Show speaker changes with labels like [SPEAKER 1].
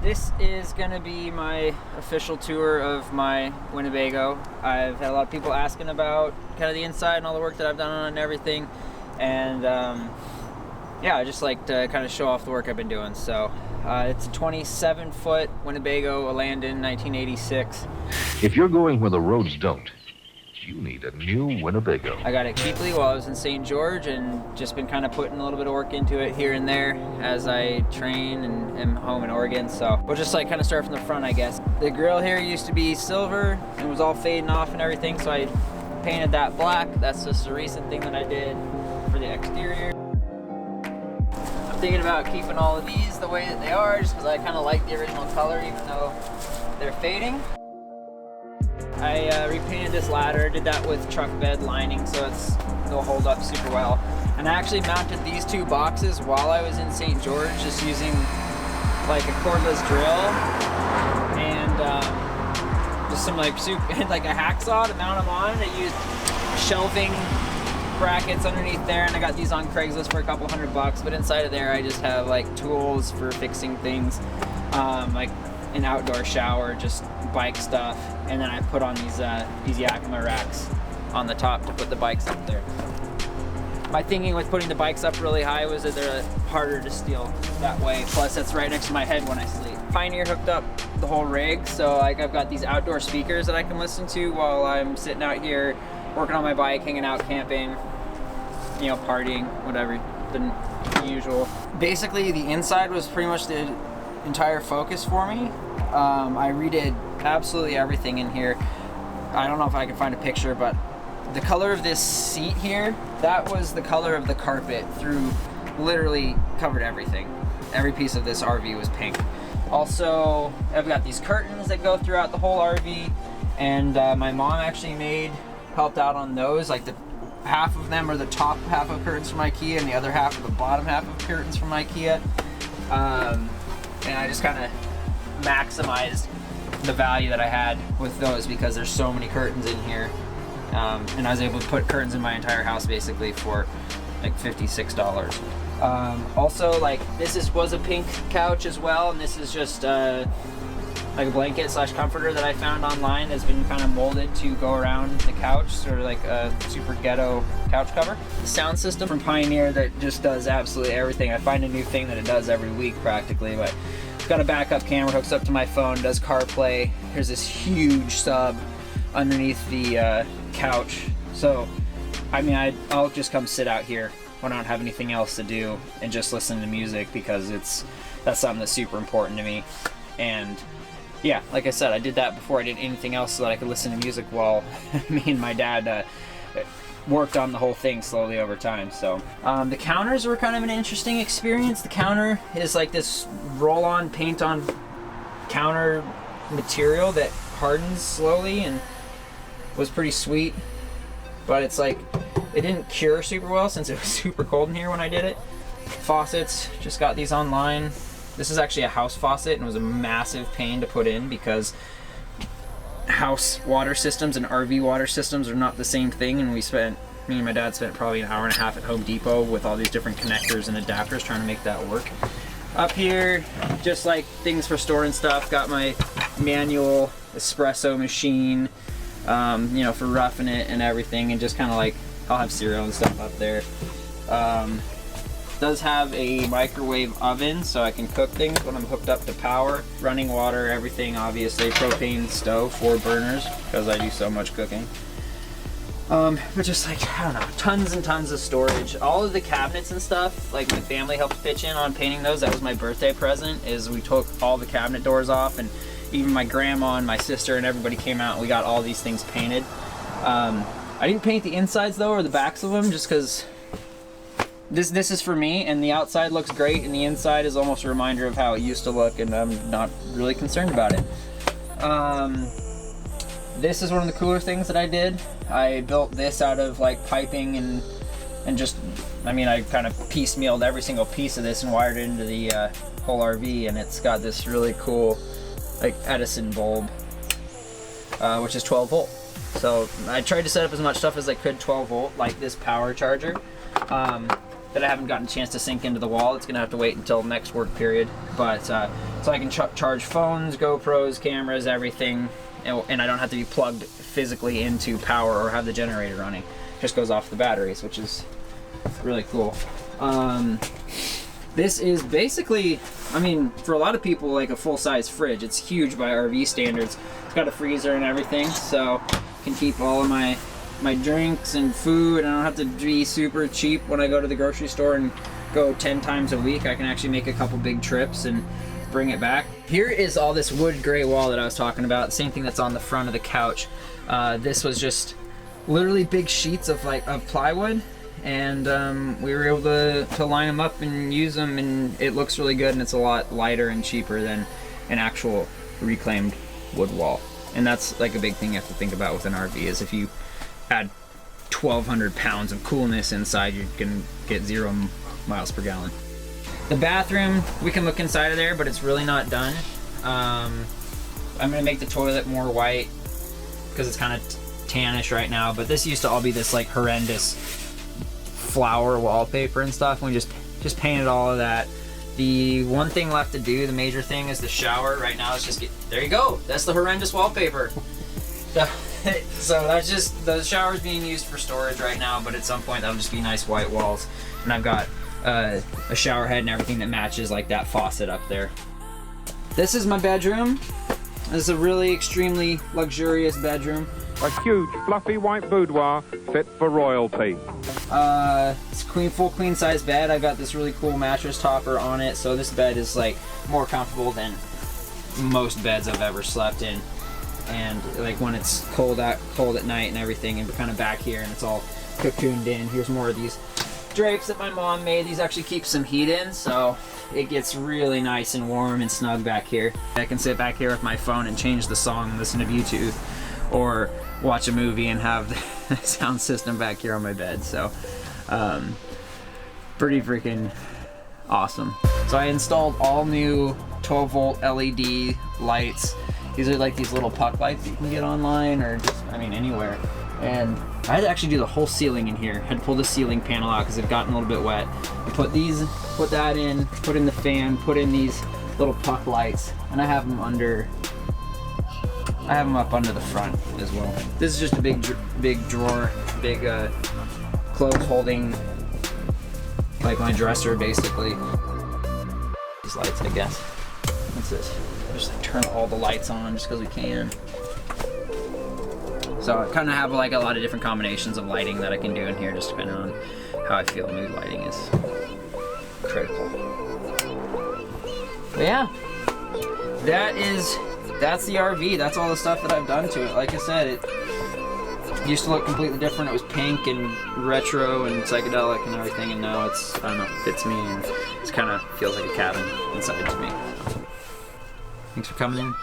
[SPEAKER 1] This is gonna be my official tour of my Winnebago. I've had a lot of people asking about kind of the inside and all the work that I've done on it and everything. And yeah, I just like to kind of show off the work I've been doing. So it's a 27-foot Winnebago Elandan 1986.
[SPEAKER 2] If you're going where the roads don't, you need a new Winnebago.
[SPEAKER 1] I got it cheaply while I was in St. George and just been kind of putting a little bit of work into it here and there as I train and am home in Oregon. So we'll just like kind of start from the front, I guess. The grill here used to be silver and was all fading off and everything, so I painted that black. That's just a recent thing that I did for the exterior. I'm thinking about keeping all of these the way that they are just because I kind of like the original color even though they're fading. I repainted this ladder, did that with truck bed lining so it'll hold up super well. And I actually mounted these two boxes while I was in St. George just using like a cordless drill and just some like a hacksaw to mount them on. I used shelving brackets underneath there and I got these on Craigslist for a couple $100, but inside of there I just have like tools for fixing things, like an outdoor shower, just bike stuff, and then I put on these Yakima racks on the top to put the bikes up there. My thinking with putting the bikes up really high was that they're harder to steal that way, plus that's right next to my head when I sleep. Pioneer hooked up the whole rig, so like I've got these outdoor speakers that I can listen to while I'm sitting out here working on my bike, hanging out, camping, you know, partying, whatever, the usual. Basically the inside was pretty much the entire focus for me. I redid absolutely everything in here. I don't know if I can find a picture, but the color of this seat here, that was the color of the carpet through, literally covered everything. Every piece of this RV was pink. Also, I've got these curtains that go throughout the whole RV, and my mom actually helped out on those. Like the half of them are the top half of curtains from IKEA and the other half are the bottom half of curtains from IKEA. And I just kind of maximized the value that I had with those because there's so many curtains in here. And I was able to put curtains in my entire house basically for like $56. Also, like this was a pink couch as well, and this is just like a blanket / comforter that I found online that's been kind of molded to go around the couch, sort of like a super ghetto couch cover. The sound system from Pioneer that just does absolutely everything. I find a new thing that it does every week practically, but it's got a backup camera, hooks up to my phone, does CarPlay. There's this huge sub underneath the couch. So, I mean, I'll just come sit out here when I don't have anything else to do and just listen to music because that's something that's super important to me. And yeah, like I said, I did that before I did anything else so that I could listen to music while me and my dad worked on the whole thing slowly over time. So the counters were kind of an interesting experience. The counter is like this roll-on paint-on counter material that hardens slowly and was pretty sweet, but it's like it didn't cure super well since it was super cold in here when I did it. Faucets, just got these online. This is actually a house faucet and was a massive pain to put in because house water systems and RV water systems are not the same thing, and me and my dad spent probably an hour and a half at Home Depot with all these different connectors and adapters trying to make that work. Up here, just like things for storing stuff, got my manual espresso machine, you know, for roughing it and everything, and just kind of like, I'll have cereal and stuff up there. Does have a microwave oven so I can cook things when I'm hooked up to power. Running water, everything, obviously. Propane stove, 4 burners, because I do so much cooking. But just like, I don't know, tons and tons of storage. All of the cabinets and stuff, like my family helped pitch in on painting those. That was my birthday present, is we took all the cabinet doors off, and even my grandma and my sister and everybody came out and we got all these things painted. I didn't paint the insides though, or the backs of them, just because this is for me, and the outside looks great and the inside is almost a reminder of how it used to look, and I'm not really concerned about it. This is one of the cooler things that I did. I built this out of like piping and just, I mean, I kind of piecemealed every single piece of this and wired it into the whole RV, and it's got this really cool like Edison bulb, which is 12 volt. So I tried to set up as much stuff as I could 12 volt, like this power charger. that I haven't gotten a chance to sink into the wall. It's gonna have to wait until next work period. But so I can charge phones, GoPros, cameras, everything, and I don't have to be plugged physically into power or have the generator running. It just goes off the batteries, which is really cool. This is basically, I mean, for a lot of people, like a full-size fridge. It's huge by RV standards. It's got a freezer and everything, so I can keep all of my drinks and food. I don't have to be super cheap when I go to the grocery store and go 10 times a week. I can actually make a couple big trips and bring it back. Here is all this wood gray wall that I was talking about. The same thing that's on the front of the couch. This was just literally big sheets of plywood, and we were able to line them up and use them, and it looks really good, and it's a lot lighter and cheaper than an actual reclaimed wood wall. And that's like a big thing you have to think about with an RV, is if you add 1,200 pounds of coolness inside, you're gonna get 0 miles per gallon. The bathroom, we can look inside of there, but it's really not done. I'm gonna make the toilet more white because it's kind of tannish right now, but this used to all be this like horrendous flower wallpaper and stuff, and we just painted all of that. The one thing left to do, the major thing, is the shower. Right now it's just there you go, that's the horrendous wallpaper. So that's just, the shower's being used for storage right now, but at some point that'll just be nice white walls. And I've got a shower head and everything that matches like that faucet up there. This is my bedroom. This is a really extremely luxurious bedroom.
[SPEAKER 3] A huge fluffy white boudoir fit for royalty.
[SPEAKER 1] It's full queen size bed. I've got this really cool mattress topper on it, so this bed is like more comfortable than most beds I've ever slept in. And like when it's cold at night and everything, and we're kind of back here and it's all cocooned in. Here's more of these drapes that my mom made. These actually keep some heat in, so it gets really nice and warm and snug back here. I can sit back here with my phone and change the song and listen to YouTube, or watch a movie and have the sound system back here on my bed. So pretty freaking awesome. So I installed all new 12-volt LED lights. These are like these little puck lights that you can get online, or just, I mean, anywhere. And I had to actually do the whole ceiling in here. I had to pull the ceiling panel out because it had gotten a little bit wet. I put that in, put in the fan, put in these little puck lights, and I have them up under the front as well. This is just a big drawer, big clothes holding, like my dresser basically. These lights, I guess. What's this? Just like turn all the lights on just because we can. So I kind of have like a lot of different combinations of lighting that I can do in here, just depending on how I feel. Mood lighting is critical. But yeah, that's the RV. That's all the stuff that I've done to it. Like I said, it used to look completely different. It was pink and retro and psychedelic and everything, and now it's, I don't know, it fits me, and it kind of feels like a cabin inside to me. Thanks for coming in.